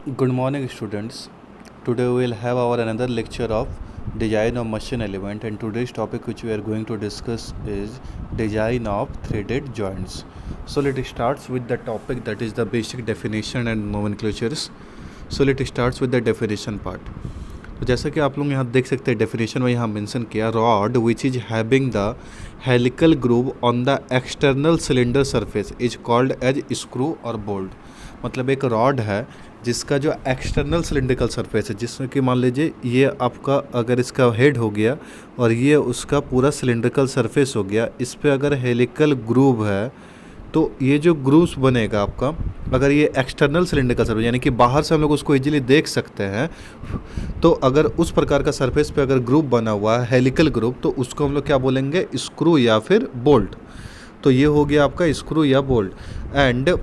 Good morning, students. Today we will have our another lecture of design of machine element, and today's topic which we are going to discuss is design of threaded joints. So let's start with the topic, that is the basic definition and nomenclatures. So let's start with the definition part. तो जैसा कि आप लोग यहाँ देख सकते हैं definition में यहाँ मेंशन किया, rod which is having the helical groove on the external cylinder surface is called as screw और बोल्ट। मतलब एक रॉड है जिसका जो एक्सटर्नल सिलेंड्रिकल सरफेस है, जिसमें कि मान लीजिए ये आपका अगर इसका हेड हो गया और ये उसका पूरा सिलेंड्रिकल सरफेस हो गया, इस पर अगर हेलिकल ग्रूव है तो ये जो ग्रूव्स बनेगा आपका, अगर ये एक्सटर्नल सिलेंडर सरफेस यानी कि बाहर से हम लोग उसको इजीली देख सकते हैं, तो अगर उस प्रकार का सरफेस पे अगर ग्रूव बना हुआ है हेलिकल ग्रूव, तो उसको हम लोग क्या बोलेंगे, स्क्रू या फिर बोल्ट। तो ये हो गया आपका स्क्रू या bolt. And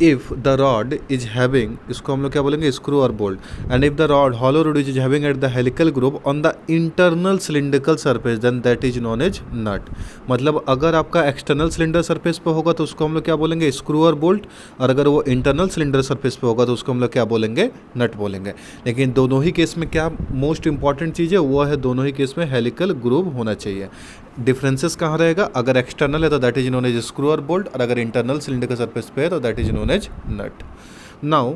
if the rod is having, इसको हम लोग क्या बोलेंगे, स्क्रू और bolt. And if the rod hollow rod is having at the helical groove on the internal cylindrical surface then that is known as nut. मतलब अगर आपका external cylinder surface पे होगा तो उसको हम लोग क्या बोलेंगे, स्क्रू और बोल्ट, और अगर वो इंटरनल सिलेंडर सरफेस पे होगा तो उसको हम लोग क्या बोलेंगे, नट बोलेंगे। लेकिन दोनों ही केस में क्या मोस्ट इंपॉर्टेंट चीज़ है, वो है दोनों ही केस में हेलिकल ग्रूव होना चाहिए। डिफरेंसेस कहाँ रहेगा, अगर एक्सटर्नल है तो that is known as screw और बोल्ट, और अगर इंटरनल सिलेंडर का सरफेस पे है तो that is known as nut. Now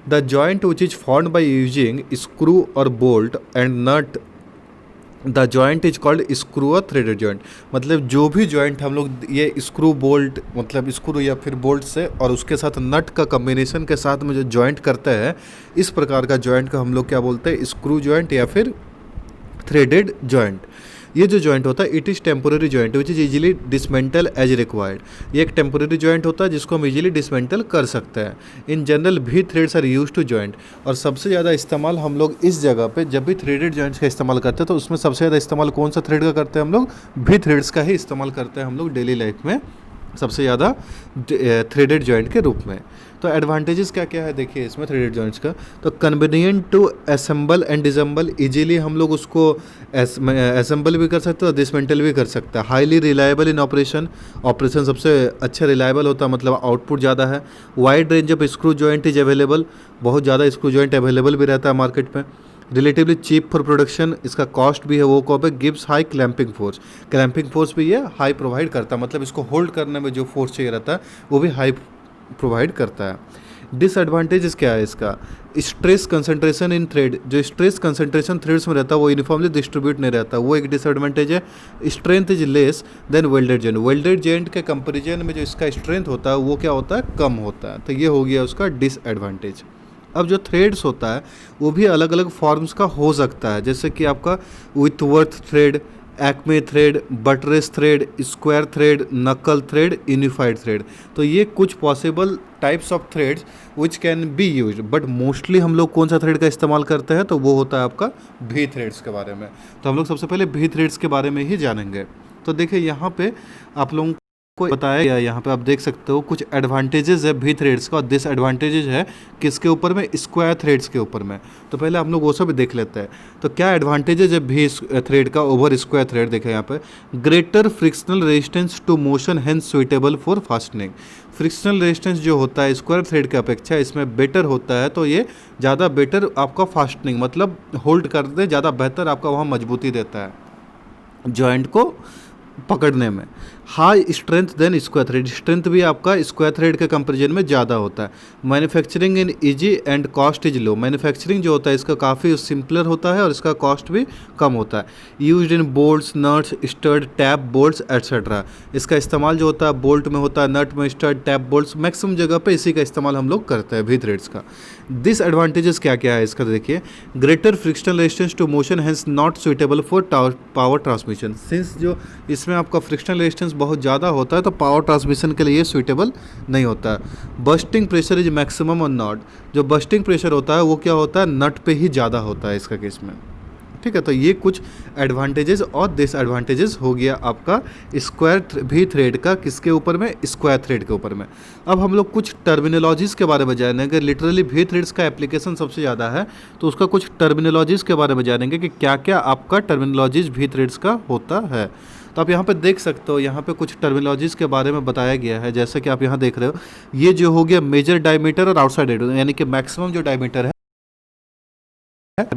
the joint which is formed by using screw और bolt and nut, the joint is called screw और threaded joint. मतलब जो भी जॉइंट हम लोग ये स्क्रू बोल्ट, मतलब स्क्रू या फिर बोल्ट से और उसके साथ नट का कम्बिनेशन के साथ में जो जॉइंट करते हैं, इस प्रकार का जॉइंट का हम लोग क्या बोलते हैं, स्क्रू जॉइंट या फिर थ्रेडेड जॉइंट। ये जो जॉइंट होता है it is temporary joint which is easily dismantle as required. ये एक टेम्पोररी जॉइंट होता है जिसको हम इजीली डिसमेंटल कर सकते हैं। इन जनरल भी threads are use to joint, और सबसे ज़्यादा इस्तेमाल हम लोग इस जगह पे जब भी थ्रेडेड जॉइंट्स का इस्तेमाल करते हैं तो उसमें सबसे ज़्यादा इस्तेमाल कौन सा थ्रेड का करते हैं हम लोग, भी थ्रेड्स का ही इस्तेमाल करते हैं हम लोग डेली लाइफ में सबसे ज़्यादा थ्रेडेड जॉइंट के रूप में। तो एडवांटेजेस क्या क्या है देखिए इसमें थ्रेडेड जॉइंट्स का। तो convenient to assemble and dissemble, easily हम लोग उसको असेंबल भी कर सकते हैं और डिसमेंटल भी कर सकते हैं। हाईली रिलायबल इन ऑपरेशन, ऑपरेशन सबसे अच्छा रिलायबल होता है, मतलब आउटपुट ज़्यादा है। Wide range of screw joint is available, बहुत ज़्यादा स्क्रू जॉइंट अवेलेबल भी रहता है मार्केट में। रिलेटिवली चीप फॉर प्रोडक्शन, इसका कॉस्ट भी है वो कॉप है। Gives high clamping force, clamping force भी ये हाई प्रोवाइड करता है, मतलब इसको होल्ड करने में जो फोर्स चाहिए रहता है वो भी हाई प्रोवाइड करता है। डिसएडवांटेजेस क्या है इसका, स्ट्रेस कंसंट्रेशन इन थ्रेड, जो स्ट्रेस कंसंट्रेशन थ्रेड्स में रहता है वो यूनिफॉर्मली डिस्ट्रीब्यूट नहीं रहता, वो एक डिसएडवांटेज है। Strength is less than welded joint, welded joint के कंपेरिजन में जो इसका स्ट्रेंथ होता है वो क्या होता है, कम होता है। तो ये हो गया उसका डिसएडवांटेज। अब जो थ्रेड्स होता है वो भी अलग अलग फॉर्म्स का हो सकता है, जैसे कि आपका Whitworth thread, acme thread, buttress thread, square thread, knuckle thread, unified thread. तो ये कुछ possible types of threads which can be use, but mostly हम लोग कौन सा थ्रेड का इस्तेमाल करते हैं, तो वो होता है आपका भी थ्रेड्स के बारे में। तो हम लोग सबसे पहले भी थ्रेड्स के बारे में ही जानेंगे। तो देखिए यहाँ पे आप लोगों को बताया गया, यहाँ पे आप देख सकते हो कुछ एडवांटेजेस है भी थ्रेड्स का और डिसएडवांटेजेस है किसके ऊपर में, स्क्वायर थ्रेड्स के ऊपर में। तो पहले हम लोग वो सब देख लेते हैं। तो क्या एडवांटेजेस है भी थ्रेड का ओवर स्क्वायर थ्रेड, देखें यहाँ पे। Greater frictional resistance to motion hence suitable for fastening, frictional resistance जो होता है स्क्वायर थ्रेड की अपेक्षा इसमें बेटर होता है, तो ये ज़्यादा बेटर आपका फास्टनिंग मतलब होल्ड कर दे, ज़्यादा बेहतर आपका वहाँ मजबूती देता है जॉइंट को पकड़ने में। High strength than square thread, strength भी आपका स्क्वायर थ्रेड के कंपेरिजन में ज़्यादा होता है। Manufacturing in easy and cost is low, manufacturing जो होता है इसका काफ़ी सिंपलर होता है और इसका कॉस्ट भी कम होता है। Used in bolts, nuts, stud, tap bolts etcetera, इसका इस्तेमाल जो होता है बोल्ट में होता है, नट में, स्टड, टैप बोल्ट्स, मैक्सिमम जगह पे इसी का इस्तेमाल हम लोग करते हैं भी थ्रेड्स का। डिसएडवांटेजेस क्या क्या है इसका देखिए। Greater frictional resistance to motion hence not suitable for power transmission, since जो इसमें आपका फ्रिक्शनल रेजिस्टेंस बहुत ज़्यादा होता है तो पावर ट्रांसमिशन के लिए सूटेबल नहीं होता है। Bursting pressure is maximum on nut, जो बस्टिंग प्रेशर होता है वो क्या होता है, नट पे ही ज़्यादा होता है इसका केस में। ठीक है, तो ये कुछ एडवांटेजेस और डिसएडवांटेजेस हो गया आपका स्क्वायर भी थ्रेड का, किसके ऊपर में, स्क्वायर थ्रेड के ऊपर में। अब हम लोग कुछ टर्मिनोलॉजीज़ के बारे में जानेंगे। लिटरली भी थ्रेड्स का एप्लीकेशन सबसे ज़्यादा है तो उसका कुछ टर्मिनोलॉजीज़ के बारे में जानेंगे कि क्या क्या आपका टर्मिनोलॉजीज भी थ्रेड्स का होता है। तो आप यहाँ पे देख सकते हो, यहाँ पे कुछ टर्मिनोलॉजीज़ के बारे में बताया गया है। जैसे कि आप यहाँ देख रहे हो, ये जो हो गया मेजर डायमीटर और आउटसाइड डायमीटर, यानी कि मैक्सिमम जो डायमीटर है,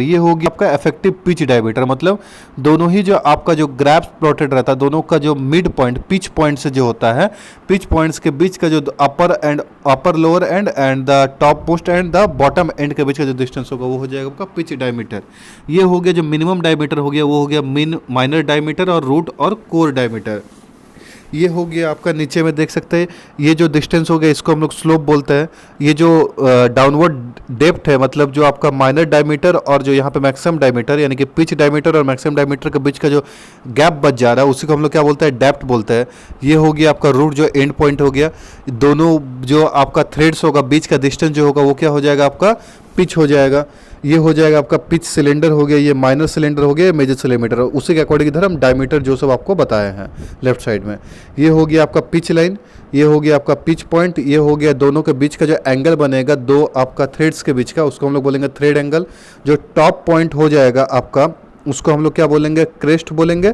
ये हो गया आपका इफेक्टिव पिच डायमीटर। मतलब दोनों ही जो आपका जो ग्रैप प्लॉटेड रहता है, दोनों का जो मिड पॉइंट पिच पॉइंट से जो होता है, पिच पॉइंट्स के बीच का जो upper lower and the top most and the bottom and के बीच का जो डिस्टेंस होगा वो हो जाएगा आपका पिच डायमीटर। ये हो गया जो मिनिमम डायमीटर हो गया, वो हो गया माइनर डायमीटर और रूट और कोर डायमीटर। ये हो गया आपका, नीचे में देख सकते हैं ये जो डिस्टेंस हो गया इसको हम लोग स्लोप बोलते हैं। ये जो डाउनवर्ड डेप्थ है, मतलब जो आपका माइनर डायमीटर और जो यहाँ पे मैक्सिमम डायमीटर यानी कि पिच डायमीटर और मैक्सिमम डायमीटर के बीच का जो गैप बच जा रहा है उसी को हम लोग क्या बोलते हैं, डेप्थ बोलते हैं। ये हो गया आपका रूट, जो एंड पॉइंट हो गया। दोनों जो आपका थ्रेड्स होगा, बीच का डिस्टेंस जो होगा वो क्या हो जाएगा आपका, पिच हो जाएगा। ये हो जाएगा आपका पिच सिलेंडर हो गया, ये माइनर सिलेंडर हो गया, मेजर सिलेंडर। उसी के अकॉर्डिंग इधर हम डायमीटर जो सब आपको बताए हैं लेफ्ट साइड में। ये हो गया आपका पिच लाइन, ये हो गया आपका पिच पॉइंट, ये हो गया दोनों के बीच का जो एंगल बनेगा दो आपका थ्रेड्स के बीच का, उसको हम लोग बोलेंगे थ्रेड एंगल। जो टॉप पॉइंट हो जाएगा आपका उसको हम लोग क्या बोलेंगे, क्रेस्ट बोलेंगे।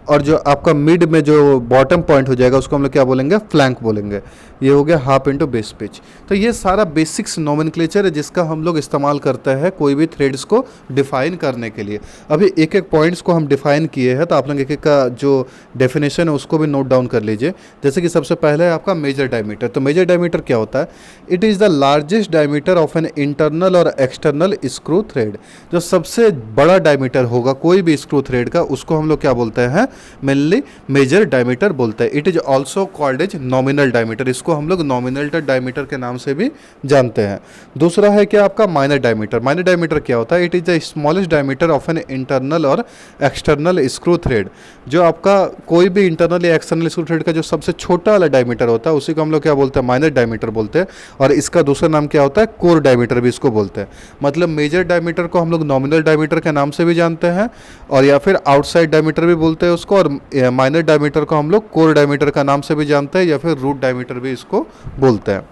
और जो आपका मिड में जो बॉटम पॉइंट हो जाएगा उसको हम लोग क्या बोलेंगे, फ्लैंक बोलेंगे। ये हो गया हाफ इंटू बेस पिच। तो ये सारा बेसिक्स नोमेनक्लेचर है जिसका हम लोग इस्तेमाल करते हैं कोई भी थ्रेड्स को डिफाइन करने के लिए। अभी एक एक पॉइंट्स को हम डिफाइन किए हैं, तो आप लोग एक एक का जो डेफिनेशन है उसको भी नोट डाउन कर लीजिए। जैसे कि सबसे पहले है आपका मेजर डायमीटर। तो मेजर डायमीटर क्या होता है, it is the largest diameter of an internal और एक्सटर्नल स्क्रू थ्रेड। जो सबसे बड़ा डायमीटर होगा कोई भी स्क्रू थ्रेड का उसको हम लोग क्या बोलते हैं, मेनली मेजर डायमीटर बोलते हैं। It is also called as nominal diameter, इसको हम लोग नॉमिनल डायमीटर के नाम से भी जानते हैं। दूसरा है क्या आपका माइनर डायमीटर। माइनर डायमीटर क्या होता है, it is the smallest diameter of an internal और एक्सटर्नल स्क्रू थ्रेड। जो आपका कोई भी इंटरनल या एक्सटर्नल स्क्रू थ्रेड का जो सबसे छोटा वाला डायमीटर होता है उसी को हम लोग क्या बोलते हैं, माइनर डायमीटर बोलते हैं। और इसका दूसरा नाम क्या होता है, कोर डायमीटर भी इसको बोलते हैं। मतलब मेजर डायमीटर को हम लोग नॉमिनल डायमीटर के नाम से भी जानते हैं, और या फिर आउटसाइड डायमीटर भी बोलते हैं उसको, और माइनर डायमीटर को हम लोग कोर डायमीटर का नाम से भी जानते हैं, या फिर रूट डायमीटर भी इसको बोलते हैं।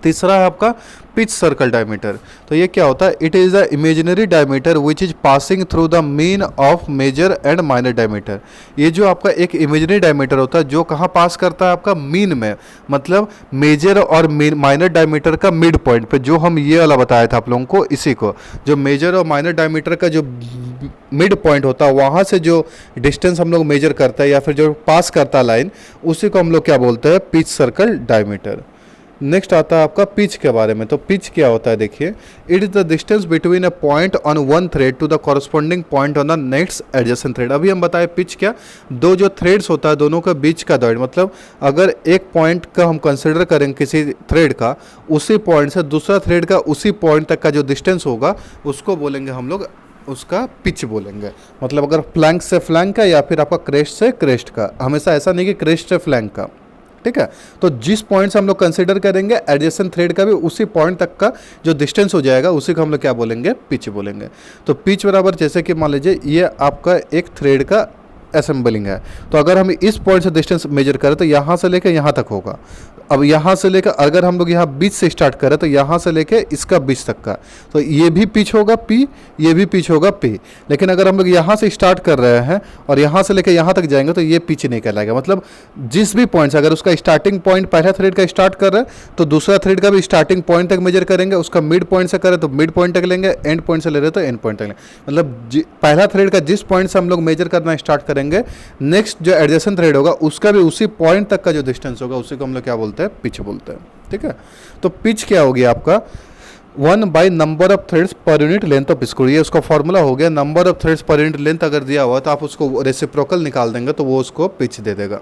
तीसरा है आपका पिच सर्कल डायमीटर। तो ये क्या होता है, it is the imaginary diameter which is passing through the mean of major and minor diameter. ये जो आपका एक इमेजिनरी डायमीटर होता है जो कहाँ पास करता है, आपका मीन में, मतलब मेजर और माइनर डायमीटर का मिड पॉइंट पे। जो हम ये वाला बताया था आप लोगों को, इसी को जो मेजर और माइनर डायमीटर का जो मिड पॉइंट होता है वहाँ से जो डिस्टेंस हम लोग मेजर करते हैं या फिर जो पास करता है लाइन, उसी को हम लोग क्या बोलते हैं, पिच सर्कल डायमीटर। नेक्स्ट आता है आपका पिच के बारे में। तो पिच क्या होता है, देखिए, it is the distance between a point on one thread to the corresponding point on the next adjacent thread. अभी हम बताए पिच क्या, दो जो थ्रेड्स होता है दोनों के बीच का दूरी। मतलब अगर एक पॉइंट का हम कंसिडर करें किसी थ्रेड का, उसी पॉइंट से दूसरा थ्रेड का उसी पॉइंट तक का जो डिस्टेंस होगा उसको बोलेंगे हम लोग, उसका पिच बोलेंगे। मतलब अगर फ्लैंक से फ्लैंक का या फिर आपका क्रेस्ट से क्रेस्ट का, हमेशा ऐसा नहीं कि क्रेस्ट से फ्लैंक का, ठीक है। तो जिस पॉइंट से हम लोग कंसिडर करेंगे एडजेसेंट थ्रेड का भी उसी पॉइंट तक का जो डिस्टेंस हो जाएगा उसी को हम लोग क्या बोलेंगे, पिच बोलेंगे। तो पिच बराबर, जैसे कि मान लीजिए ये आपका एक थ्रेड का असेंबलिंग है, तो अगर हम इस पॉइंट से डिस्टेंस मेजर करें तो यहाँ से लेकर यहाँ तक होगा। अब यहाँ से लेकर अगर हम लोग यहाँ बीच से स्टार्ट करें तो यहाँ से लेकर इसका बीच तक का, तो ये भी पिच होगा पी, ये भी पिच होगा पी। लेकिन अगर हम लोग यहाँ से स्टार्ट कर रहे हैं और यहाँ से लेकर यहाँ तक जाएंगे तो ये पिच नहीं कहलाएगा। मतलब जिस भी पॉइंट से अगर उसका स्टार्टिंग पॉइंट पहला थ्रेड का स्टार्ट कर रहे हैं तो दूसरा थ्रेड का भी स्टार्टिंग पॉइंट तक मेजर करेंगे, उसका मिड पॉइंट से करें तो मिड पॉइंट तक लेंगे, एंड पॉइंट से ले रहे तो एंड पॉइंट तक लेंगे। मतलब पहला थ्रेड का जिस पॉइंट से हम लोग मेजर करना स्टार्ट करेंगे, नेक्स्ट जो एडजेसेंट थ्रेड होगा उसका भी उसी पॉइंट तक का जो डिस्टेंस होगा उसी को हम लोग क्या बोलते हैं, पिच बोलते हैं, ठीक है। तो पिच क्या हो गया आपका, 1 by number of threads per unit length of screw. ये उसका फॉर्मूला हो गया। Number of threads per unit length अगर दिया हुआ तो आप उसको रेसिप्रोकल निकाल देंगे तो वो उसको पिच दे देगा।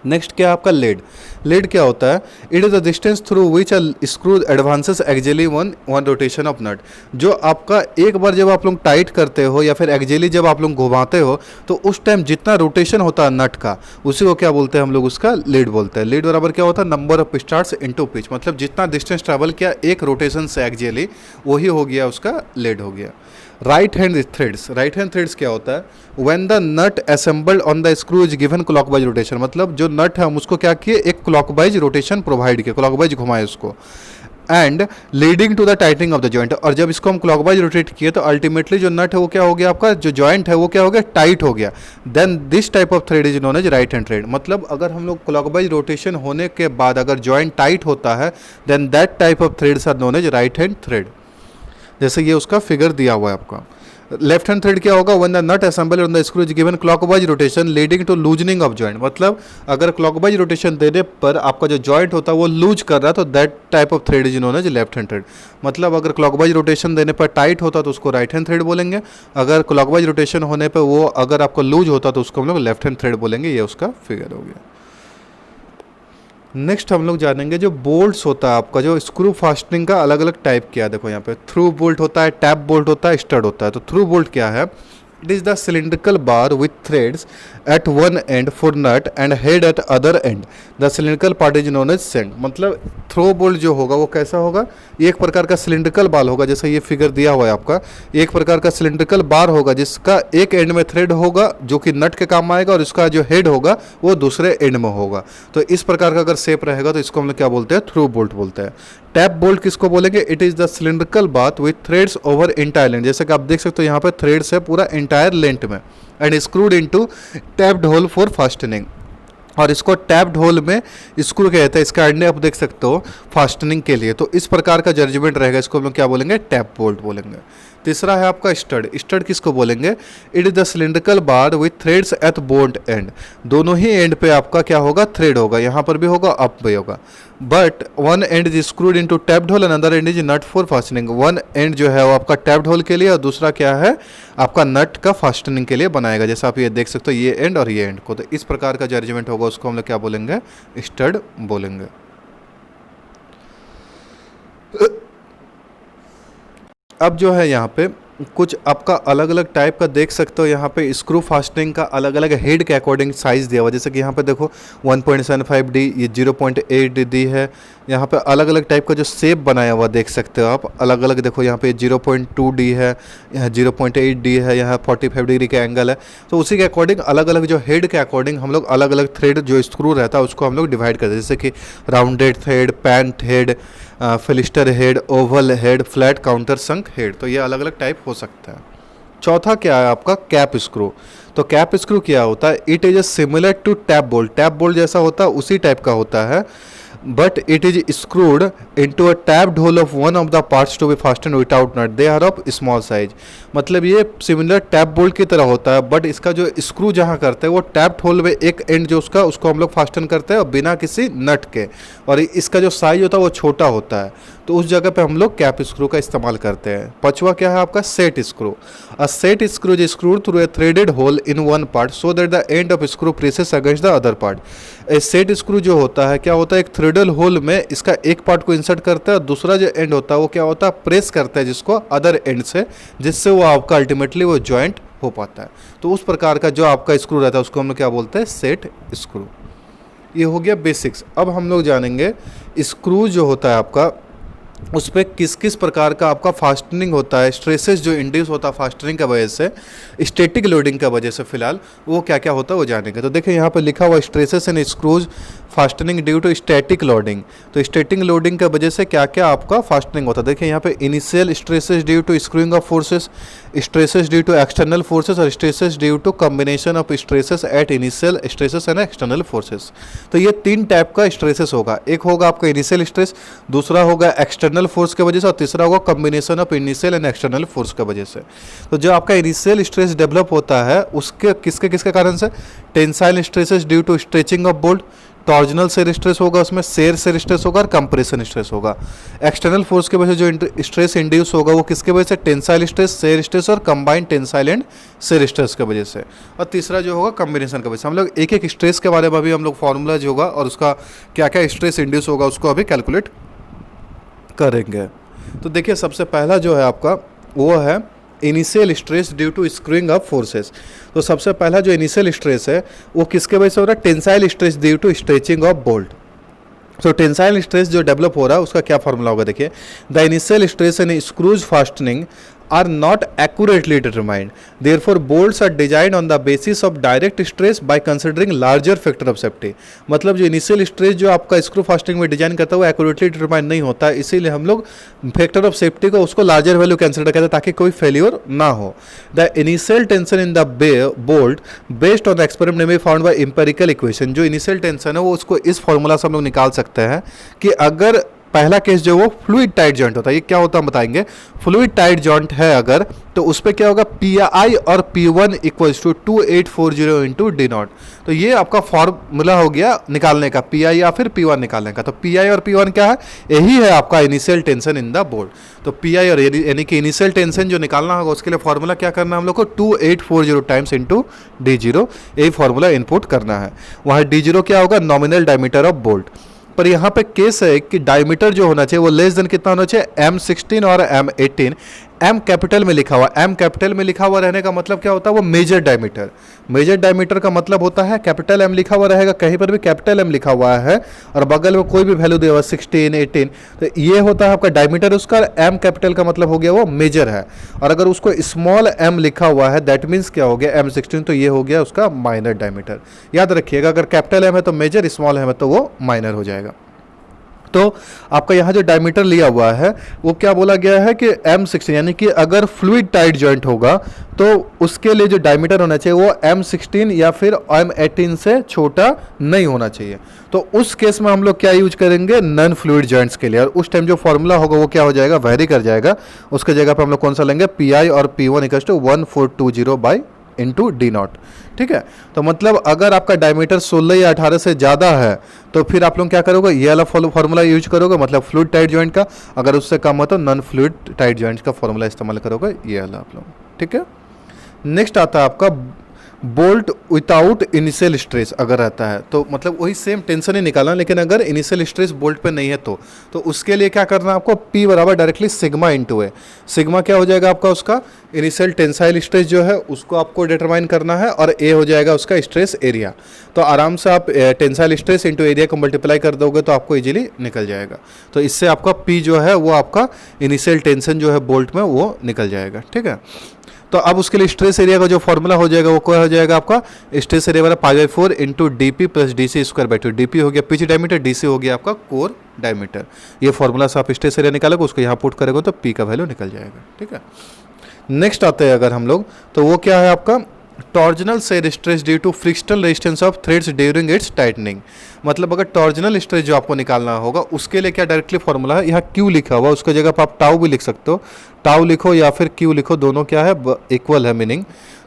नेक्स्ट क्या आपका लेड। लेड क्या होता है, it is the distance through which a screw advances exactly one rotation of nut. जो आपका एक बार जब आप लोग टाइट करते हो या फिर एक्जेली जब आप लोग घुमाते हो तो उस टाइम जितना रोटेशन होता है नट का उसी को क्या बोलते हैं हम लोग, उसका लेड बोलते हैं। लेड बराबर क्या होता है, number of starts into pitch. मतलब जितना डिस्टेंस ट्रैवल किया एक रोटेशन से एक्जेली, वही हो गया उसका लेड हो गया। Right hand threads. Right hand threads क्या होता है, when the nut assembled on the screw is given clockwise rotation. मतलब जो नट है हम उसको क्या किए, एक क्लॉकवाइज रोटेशन प्रोवाइड किया, क्लॉकवाइज घुमाए उसको। And leading to the tightening of the joint. और जब इसको हम क्लॉकवाइज रोटेट किए तो अल्टीमेटली जो नट है वो क्या हो गया, आपका जो जॉइंट है वो क्या हो गया, टाइट हो गया। Then this type of thread is known as right hand thread. मतलब अगर हम लोग क्लॉकवाइज रोटेशन होने के बाद अगर जॉइंट टाइट होता है then that type of threads are known as right hand thread. जैसे ये उसका फिगर दिया हुआ है आपका। लेफ्ट हैंड थ्रेड क्या होगा, when the nut assemble on the screw is given clockwise rotation leading to loosening of joint. मतलब अगर क्लॉकवाइज रोटेशन देने पर आपका जो जॉइंट होता है वो लूज कर रहा है तो that type of thread is known as left hand thread. मतलब अगर क्लॉकवाइज रोटेशन देने पर टाइट होता तो उसको राइट हैंड थ्रेड बोलेंगे, अगर क्लॉकवाइज रोटेशन होने पर वो अगर आपको लूज होता तो उसको हम लोग लेफ्ट हैंड थ्रेड बोलेंगे। ये उसका फिगर हो गया। नेक्स्ट हम लोग जानेंगे जो बोल्ट्स होता है आपका, जो स्क्रू फास्टनिंग का अलग अलग टाइप क्या है। देखो यहाँ पे थ्रू बोल्ट होता है, टैप बोल्ट होता है, स्टड होता है। तो थ्रू बोल्ट क्या है, it is the cylindrical bar with threads at one end for nut and head at other end. The cylindrical part is known as send. मतलब थ्रो बोल्ट जो होगा वो कैसा होगा, ये एक प्रकार का सिलिंड्रिकल बार होगा, जैसे ये फिगर दिया हुआ है आपका। एक प्रकार का सिलिंड्रिकल बार होगा जिसका एक एंड में थ्रेड होगा जो कि नट के काम आएगा और इसका जो हेड होगा वो दूसरे एंड में होगा। तो इस प्रकार का अगर शेप रहेगा तो इसको हम लोग क्या बोलते हैं, थ्रू बोल्ट बोलते हैं। टैप बोल्ट किसको बोलेंगे, it is the cylindrical bar with threads over entire length. जैसे कि आप देख सकते हो यहाँ पे थ्रेड्स है पूरा एंटायर लेंथ में and screwed into tapped hole for fastening. और इसको टैप्ड होल में स्क्रू कहते हैं, इसका एंड आप देख सकते हो फास्टनिंग के लिए। तो इस प्रकार का जजमेंट रहेगा, इसको हम लोग क्या बोलेंगे, टैप बोल्ट बोलेंगे। तीसरा है आपका स्टड। स्टड किसको बोलेंगे, it is the cylindrical bar with threads at both and. दोनों ही एंड पे आपका क्या होगा, थ्रेड होगा, यहाँ पर भी होगा, अप भी होगा। But one end is screwed into tapped hole and other end is nut for fastening. One end जो है वो आपका टैप्ड होल के लिए और दूसरा क्या है आपका नट का फास्टनिंग के लिए बनाएगा। जैसे आप ये देख सकते हो, ये एंड और ये एंड को। तो इस प्रकार का जो अरेंजमेंट होगा उसको हम लोग क्या बोलेंगे, स्टड बोलेंगे। अब जो है यहाँ पे कुछ आपका अलग अलग टाइप का देख सकते हो, यहाँ पे स्क्रू फास्टनिंग का अलग अलग हेड के अकॉर्डिंग साइज़ दिया हुआ। जैसे कि यहाँ पे देखो 1.75D, ये 0.8D है। यहाँ पे अलग अलग टाइप का जो शेप बनाया हुआ देख सकते हो आप, अलग अलग देखो यहाँ पे 0.2D है, यहाँ 0.8D है, यहाँ 45 डिग्री का एंगल है। तो उसी के अकॉर्डिंग अलग अलग जो हेड के अकॉर्डिंग हम लोग अलग अलग थ्रेड जो स्क्रू रहता है उसको हम लोग डिवाइड करते हैं। जैसे कि rounded thread, pan head, fillister head, oval head, flat countersunk head. तो ये अलग अलग टाइप हो सकता है। चौथा क्या है आपका, कैप स्क्रू। तो कैप स्क्रू क्या होता है, it is similar to tap bolt. Tap bolt जैसा होता है उसी टाइप का होता है, but it is screwed into a tapped hole of one of the parts to be fastened without nut. They are of small size. मतलब ये similar tap bolt की तरह होता है, बट इसका जो स्क्रू जहाँ करते हैं वो टैप्ड होल में एक एंड जो उसका उसको हम लोग फास्टन करते हैं और बिना किसी नट के, और इसका जो साइज होता है वो छोटा होता है। तो उस जगह पे हम लोग कैप स्क्रू का इस्तेमाल करते हैं। पांचवा क्या है आपका, set screw. A set screw is screwed through a threaded hole in one part so that the end of screw presses against the other part. A set screw जो होता है क्या होता है, एक थ्रेडल होल में इसका एक पार्ट को इंसर्ट करता है और दूसरा जो एंड होता है वो क्या होता है, प्रेस करता है जिसको अदर एंड से, जिससे वो आपका अल्टीमेटली वो जॉइंट हो पाता है। तो उस प्रकार का जो आपका स्क्रू रहता है उसको हम लोग क्या बोलते हैं, सेट स्क्रू। ये हो गया बेसिक्स। अब हम लोग जानेंगे स्क्रू जो होता है आपका उस पर किस किस प्रकार का आपका फास्टनिंग होता है, स्ट्रेसेस जो इंड्यूस होता है फास्टनिंग की वजह से, स्टैटिक लोडिंग की वजह से फिलहाल वो क्या क्या होता है वो जानेंगे। तो देखिए यहाँ पे लिखा हुआ stresses in screws fastening due to static loading. तो स्टैटिक लोडिंग की वजह से क्या क्या आपका फास्टनिंग होता है। देखिए यहाँ पे initial stresses due to screwing of forces, stresses due to external forces और stresses due to combination of stresses at initial stresses and external forces. तो ये तीन टाइप का स्ट्रेसेस होगा, एक होगा आपका इनिशियल स्ट्रेस, दूसरा होगा एक्सटर्नल फोर्स की वजह से और तीसरा होगा combination of initial and external force की वजह से। तो जो आपका इनिशियल स्ट्रेस डेवलप होता है उसके किसके किसके कारण से, tensile stresses due to stretching of bolt, torsional shear stress होगा, उसमें शेयर स्ट्रेस होगा और कंप्रेशन स्ट्रेस होगा। एक्सटर्नल फोर्स की वजह से जो स्ट्रेस इंड्यूस होगा वो किसके वजह से, टेंसाइल स्ट्रेस, शेयर स्ट्रेस और combined tensile and shear stress की वजह से। और तीसरा जो होगा कॉम्बिनेशन की वजह से। हम लोग एक एक स्ट्रेस के बारे में भी हम लोग फॉर्मूला जो होगा और उसका क्या क्या स्ट्रेस इंड्यूस होगा उसको अभी कैलकुलेट करेंगे। तो देखिए सबसे पहला जो है आपका वो है initial stress due to screwing of forces. तो सबसे पहला जो इनिशियल स्ट्रेस है वो किसके वजह से हो रहा है, tensile stress due to stretching of bolt. तो टेंसाइल स्ट्रेस जो डेवलप हो रहा है उसका क्या फॉर्मूला होगा, देखिए the initial stress in screws fastening are not accurately determined. Therefore, bolts are designed on the basis of direct stress by considering larger factor of safety. मतलब जो इनिशियल स्ट्रेस जो आपका स्क्रू फास्टिंग में design करता है वो accurately determine नहीं होता, इसीलिए हम लोग फैक्टर ऑफ सेफ्टी को उसको लार्जर वैल्यू कंसिडर करते हैं ताकि कोई फेल्योर ना हो. The initial tension in the bolt based on experiment में फाउंड बाय एम्पिरिकल इक्वेशन. जो इनिशियल टेंशन है वो उसको इस फॉर्मूला से हम लोग निकाल सकते हैं कि अगर पहला केस जो वो फ्लूइड टाइट जॉइंट होता है, ये क्या होता है हम बताएंगे. फ्लूइड टाइट जॉइंट है अगर, तो उस पर क्या होगा, पी आई और P1 equals to 2840 into D nought. तो ये आपका फॉर्मूला हो गया निकालने का, पी आई या फिर P1 निकालने का. तो पी आई और P1 क्या है, यही है आपका initial tension in the bolt. तो पी आई और यानी कि इनिशियल टेंशन जो निकालना होगा उसके लिए फॉर्मूला क्या करना है हम लोग को, 2840 टाइम्स इंटू D0, यही फॉर्मूला इनपुट करना है. वहाँ D0 क्या होगा, नॉमिनल डायमीटर ऑफ बोल्ट. पर यहाँ पे केस है कि डायमीटर जो होना चाहिए वो लेस देन कितना होना चाहिए, M16 और M18. M कैपिटल में लिखा हुआ, M कैपिटल में लिखा हुआ रहने का मतलब क्या होता है, वो मेजर डायमीटर. मेजर डायमीटर का मतलब होता है कैपिटल M लिखा हुआ रहेगा, कहीं पर भी कैपिटल M लिखा हुआ है और बगल में कोई भी वैल्यू दिया हुआ 16, 18, तो ये होता है आपका डायमीटर उसका. M कैपिटल का मतलब हो गया वो मेजर है, और अगर उसको स्मॉल m लिखा हुआ है दैट मीन्स क्या हो गया, M16, तो ये हो गया उसका माइनर डायमीटर. याद रखिएगा, अगर कैपिटल M है तो मेजर, स्मॉल m है तो वो माइनर हो जाएगा. तो आपका यहाँ जो डायमीटर लिया हुआ है वो क्या बोला गया है कि M16, यानी कि अगर फ्लूइड टाइट जॉइंट होगा तो उसके लिए जो डायमीटर होना चाहिए वो M16 या फिर M18 से छोटा नहीं होना चाहिए. तो उस केस में हम लोग क्या यूज करेंगे, नॉन फ्लूइड जॉइंट्स के लिए. और उस टाइम जो फॉर्मूला होगा वो क्या हो जाएगा, वेरी कर जाएगा. उसके जगह पर हम लोग कौन सा लेंगे, पी आई और P1 equals to 1420 by into D nought. ठीक है, तो मतलब अगर आपका डायमीटर 16 या 18 से ज़्यादा है तो फिर आप लोग क्या करोगे, ये वाला फॉर्मूला यूज करोगे, मतलब फ्लूइड टाइट जॉइंट का. अगर उससे कम हो तो नॉन फ्लूइड टाइट जॉइंट का फॉर्मूला इस्तेमाल करोगे, ये वाला आप लोग. ठीक है, नेक्स्ट आता है आपका बोल्ट विदाउट इनिशियल स्ट्रेस. अगर रहता है तो मतलब वही सेम टेंशन ही निकालना, लेकिन अगर इनिशियल स्ट्रेस बोल्ट पे नहीं है तो उसके लिए क्या करना है आपको, P बराबर डायरेक्टली सिग्मा इंटू ए. सिग्मा क्या हो जाएगा आपका, उसका इनिशियल टेंसाइल स्ट्रेस जो है उसको आपको डिटरमाइन करना है, और ए हो जाएगा उसका स्ट्रेस एरिया. तो आराम से आप टेंसाइल स्ट्रेस इंटू एरिया को मल्टीप्लाई कर दोगे तो आपको इजीली निकल जाएगा. तो इससे आपका P जो है वो आपका इनिशियल टेंशन जो है बोल्ट में वो निकल जाएगा. ठीक है, तो अब उसके लिए स्ट्रेस एरिया का जो फॉर्मूला हो जाएगा वो क्या हो जाएगा आपका, स्ट्रेस एरिया वाला π/4 into D plus DC²/2. D हो गया पिच डायमीटर, DC हो गया आपका कोर डायमीटर. ये फॉर्मूला से आप स्ट्रेस एरिया निकालोगे, उसको यहाँ पुट करेंगे तो P का वैल्यू निकल जाएगा. ठीक है, नेक्स्ट आते हैं अगर हम लोग, तो वो क्या है आपका, torsional shear stress due to frictional resistance of threads during its tightening. मतलब अगर टॉर्जनल स्ट्रेस जो आपको निकालना होगा उसके लिए क्या डायरेक्टली फॉर्मूला है, यहाँ Q लिखा हुआ, उसकी जगह पर आप टाउ भी लिख सकते हो. टाउ लिखो या फिर Q लिखो, दोनों क्या है, इक्वल है मीनिंग.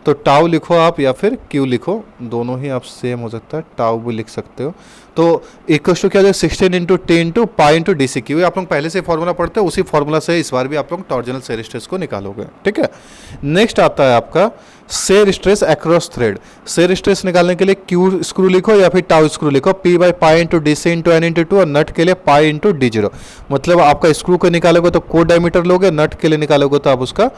तो टाउ लिखो आप या फिर Q लिखो, दोनों ही आप सेम हो सकता है, टाउ भी लिख सकते हो. तो इक्वल टू क्या हो जाएगा, 16 into t into pi into D c. क्यू आप लोग पहले से फॉर्मूला पढ़ते हो, उसी फॉर्मूला से इस बार भी आप लोग टॉर्जनल शेयर स्ट्रेस को निकालोगे. ठीक है, नेक्स्ट आता है आपका shear stress across thread. Shear stress निकालने के लिए Q स्क्रू लिखो या फिर टाउ स्क्रू लिखो, P by pi into D C into N into two, और नट के लिए पाई इंटू D0. मतलब आपका स्क्रू को निकालोगे तो कोर डायमीटर लोगे, नट के लिए निकालोगे तो आप उसका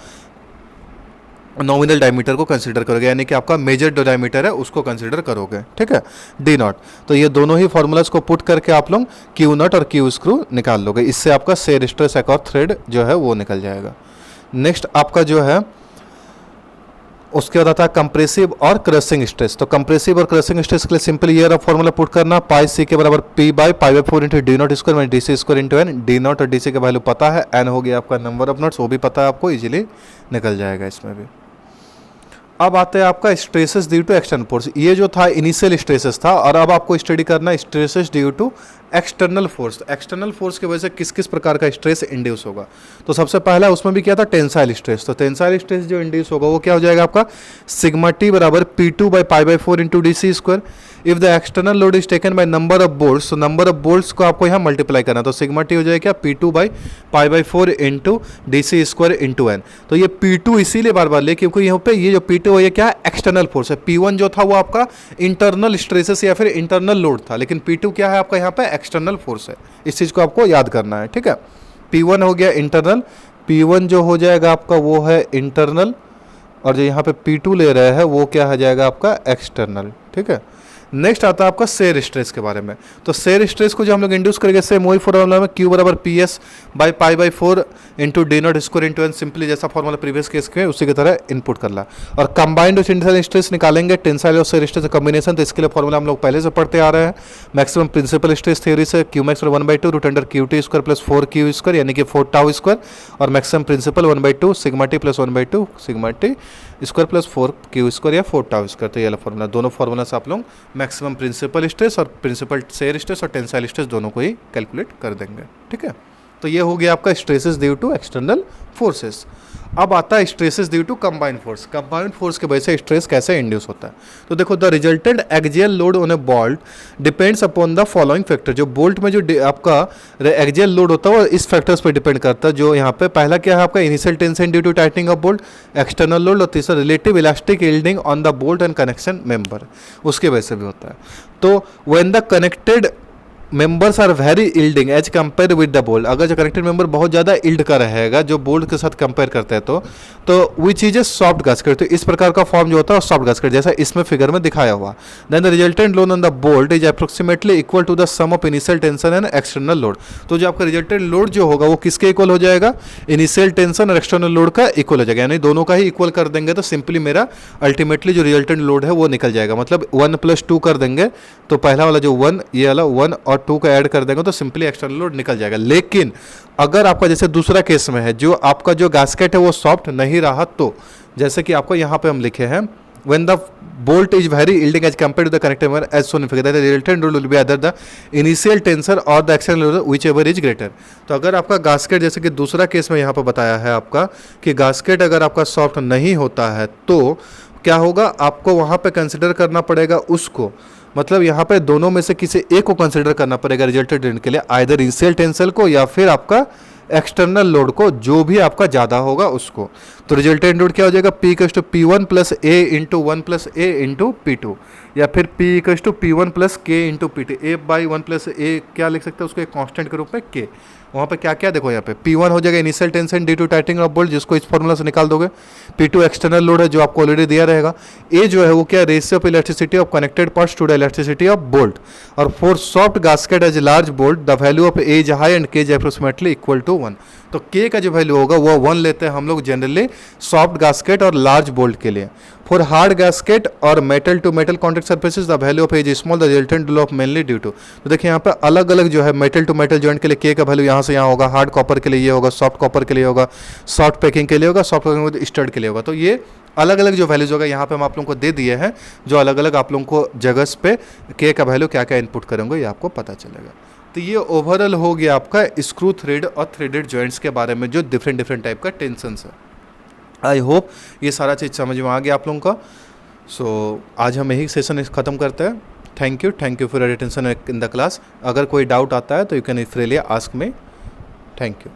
नॉमिनल डायमीटर को कंसीडर करोगे, यानी कि आपका मेजर जो डायमीटर है उसको कंसीडर करोगे. ठीक है, डी नॉट. तो ये दोनों ही फॉर्मूलाज को पुट करके आप लोग Q नट और Q स्क्रू निकाल लोगे, इससे आपका शेयर स्ट्रेस अक्रॉस थ्रेड जो है वो निकल जाएगा. नेक्स्ट आपका जो है उसके बाद आता है कंप्रेसिव और क्रशिंग स्ट्रेस. तो कंप्रेसिव और क्रशिंग स्ट्रेस के लिए सिंपली ये फॉर्मूला पुट करना, पाई सी के बराबर P by π/4 into D not square में DC² into N. D not और DC का वैल्यू पता है, एन हो गया आपका नंबर ऑफ नोट्स, वो भी पता है आपको, इजीली निकल जाएगा इसमें भी. अब आते हैं आपका stresses due to external force. ये जो था इनिशियल स्ट्रेसेस था, और अब आपको स्टडी करना है stresses due to external force. External force की वजह से किस किस प्रकार का स्ट्रेस इंड्यूस होगा. तो सबसे पहला उसमें भी क्या था, टेंसाइल स्ट्रेस. तो टेंसाइल स्ट्रेस जो इंड्यूस होगा वो क्या हो जाएगा आपका, सिग्मा टी बराबर P2 by π/4 into DC². If the external load is taken by number of bolts, तो नंबर ऑफ बोल्ट्स को आपको यहाँ मल्टीप्लाई करना. तो सिग्मा टी हो जाएगा क्या, P2 by π/4 into DC² into N. तो ये P2 इसीलिए बार बार ले क्योंकि यहाँ पे ये जो P2 है ये क्या है, एक्सटर्नल फोर्स है. P1 जो था वो आपका इंटरनल स्ट्रेसेस या फिर इंटरनल लोड था, लेकिन P2 क्या है आपका यहाँ पे एक्सटर्नल फोर्स है. इस चीज़ को आपको याद करना है. ठीक है, P1 हो गया इंटरनल, P1 जो हो जाएगा आपका वो है इंटरनल, और जो यहाँ पे P2 ले रहे हैं वो क्या हो जाएगा आपका एक्सटर्नल. ठीक है, नेक्स्ट आता है आपका शेयर स्ट्रेस के बारे में। तो शेयर स्ट्रेस को जो हम लोग इंड्यूस करेंगे सेम वही फॉर्मूला में Q बराबर P S by pi by 4 into D not square into N, simply जैसा फॉर्मूला प्रीवियस केस के उसी की तरह इनपुट कर ला। और कंबाइंड टेंसाइल स्ट्रेस निकालेंगे, टेंसाइल और शेयर स्ट्रेस कॉम्बिनेशन, तो इसके लिए फॉर्मूला हम लोग पहले से पढ़ते आ रहे हैं मैक्सिमम प्रिंसिपल स्ट्रेस थ्योरी से, Q max 1/2 root under Q T square plus 4Q square यानी कि 4 टाउ स्क्वायर, और maximum principal 1/2 sigma T plus 1/2 sigma T square plus 4Q square या 4 टाउ स्क्वायर। तो ये वाला फॉर्मूला, दोनों फॉर्मूला से आप लोग मैक्सिमम प्रिंसिपल स्ट्रेस और प्रिंसिपल शेयर स्ट्रेस और टेंसाइल स्ट्रेस दोनों को ही कैलकुलेट कर देंगे। ठीक है, तो ये हो गया आपका stresses due to external forces. अब आता है stresses due to combined force. Combined force के वजह से स्ट्रेस कैसे इंड्यूस होता है? तो देखो, the resultant axial load on A bolt depends upon the following factor. जो बोल्ट में जो आपका एक्सियल लोड होता है वो इस फैक्टर्स पर डिपेंड करता है। जो यहाँ पे पहला क्या है आपका initial tension due to tightening of bolt, external load, और तीसरा relative elastic yielding on the bolt and connection member, उसके वजह से भी होता है। तो when the connected members are very yielding as compare with the bolt, अगर जो कनेक्टेड मेंबर बहुत ज़्यादा इल्ड का रहेगा जो बोल्ट के साथ कंपेयर करते हैं तो which is a soft gasket, तो इस प्रकार का फॉर्म जो होता है सॉफ्ट गास्केट जैसा इसमें फिगर में दिखाया हुआ। Then the resultant load on the bolt is approximately equal to the sum of initial tension and external load. तो जो आपका रिजल्टेंट लोड जो होगा वो किसके इक्वल हो जाएगा? इनिशियल टेंशन और एक्सटर्नल लोड का इक्वल हो जाएगा, यानी दोनों का ही इक्वल कर देंगे तो सिंपली मेरा अल्टीमेटली जो रिजल्टेंट लोड है वो निकल जाएगा। मतलब 1 + 2 कर देंगे तो पहला वाला जो 1 ये वाला 1 और 2 का ऐड कर देंगे तो सिंपली एक्सटर्नल लोड निकल जाएगा। लेकिन अगर आपका जैसे दूसरा केस में है जो आपका जो गास्केट है वो सॉफ्ट नहीं रहा, तो जैसे कि आपको यहाँ पे हम लिखे हैं when the bolt is very yielding as compared to the connected member as shown in figure, that the resultant load will be either the initial tensor or the external load whichever is greater। तो अगर आपका gasket जैसे कि दूसरा case में यहाँ पर बताया है आपका कि गास्केट अगर आपका सॉफ्ट नहीं होता है तो क्या होगा, आपको वहाँ पे कंसिडर करना पड़ेगा उसको, मतलब यहाँ पे दोनों में से किसी एक को कंसिडर करना पड़ेगा रिजल्टेंट लोड के लिए, आइदर इनिशियल टेंसल को या फिर आपका एक्सटर्नल लोड को, जो भी आपका ज़्यादा होगा उसको। तो रिजल्टेंट लोड क्या हो जाएगा? P = P1 + A × 1 + A × P2, या फिर P = P1 + K × P2। A/1 + A क्या लिख सकते हैं उसको एक कांस्टेंट के रूप में K। वहाँ पे क्या क्या देखो, यहाँ पे P1 हो जाएगा initial tension due to tightening of bolt, जिसको इस फॉर्मूला से निकाल दोगे। P2 एक्सटर्नल लोड है जो आपको ऑलरेडी दिया रहेगा। A जो है वो क्या, ratio of elasticity of connected parts to the elasticity of bolt. और for soft gasket as large bolt the value of A is high and K is approximately equal to 1। तो K का जो value होगा वो 1 लेते हैं हम लोग जनरली सॉफ्ट गास्केट और लार्ज बोल्ट के लिए। फॉर हार्ड गास्केट और metal to metal contact surfaces the value of A is small, the resultant load mainly due to. तो देखिए यहाँ पे अलग अलग जो है मेटल टू मेटल जॉइंट के लिए K का वैल्यू यहाँ से यहाँ होगा, हार्ड कॉपर के लिए ये होगा, सॉफ्ट कॉपर के लिए होगा, सॉफ्ट पैकिंग के लिए होगा, सॉफ्ट पैकिंग स्टड के लिए होगा। तो ये अलग अलग जो वैल्यूज होगा यहाँ पे हम आप लोगों को दे दिए हैं, जो अलग अलग आप लोगों को जगह पे K का वैल्यू क्या क्या इनपुट करेंगे ये आपको पता चलेगा। तो ये ओवरऑल हो गया आपका स्क्रू थ्रेड और थ्रेडेड जॉइंट्स के बारे में जो डिफरेंट टाइप का टेंशन है। आई होप ये सारा चीज़ समझ में आ गया आप लोगों का। सो आज हम यही सेशन ख़त्म करते हैं। Thank you for your attention in the class. अगर कोई डाउट आता है तो you can freely ask me. Thank you.